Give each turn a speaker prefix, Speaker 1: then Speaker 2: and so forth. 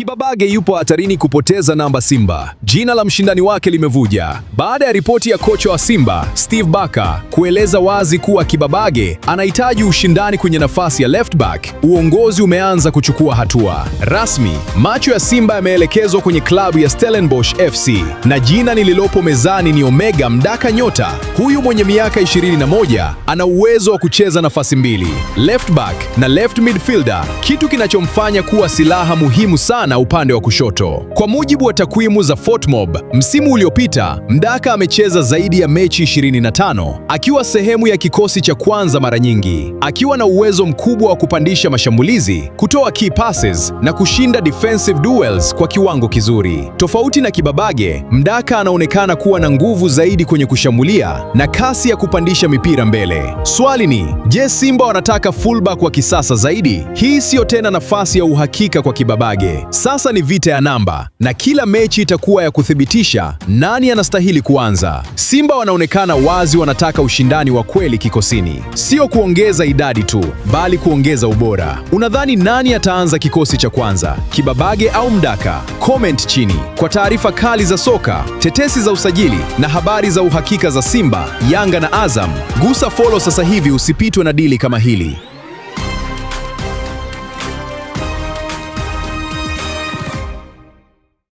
Speaker 1: Kibabage yupo hatarini kupoteza namba Simba. Jina la mshindani wake limevuja baada ya ripoti ya kocha wa Simba Steve Barker kueleza wazi kuwa Kibabage anahitaji ushindani kwenye nafasi ya left back. Uongozi umeanza kuchukua hatua rasmi. Macho ya Simba yameelekezwa kwenye klabu ya Stellenbosch FC na jina lililopo mezani ni Omega Mdaka Nyota. Huyu mwenye miaka 21 ana uwezo wa kucheza nafasi mbili, left back na left midfielder, kitu kinachomfanya kuwa silaha muhimu sana upande wa kushoto. Kwa mujibu wa takwimu za Fortmob, msimu uliopita Mdaka amecheza zaidi ya mechi 25 akiwa sehemu ya kikosi cha kwanza mara nyingi, akiwa na uwezo mkubwa wa kupandisha mashambulizi, kutoa key passes na kushinda defensive duels kwa kiwango kizuri. Tofauti na Kibabage, Mdaka anaonekana kuwa na nguvu zaidi kwenye kushambulia na kasi ya kupandisha mipira mbele. Swali ni, je, Simba wanataka fullback wa kisasa zaidi? Hii siyo tena nafasi ya uhakika kwa Kibabage. Sasa ni vita ya namba na kila mechi itakuwa ya kuthibitisha nani anastahili kuanza. Simba wanaonekana wazi wanataka ushindani wa kweli kikosini, sio kuongeza idadi tu, bali kuongeza ubora. Unadhani nani ataanza kikosi cha kwanza, Kibabage au Mdaka? Comment chini. Kwa taarifa kali za soka, tetesi za usajili na habari za uhakika za Simba, Yanga na Azam, gusa follow sasa hivi usipitwe na dili kama hili.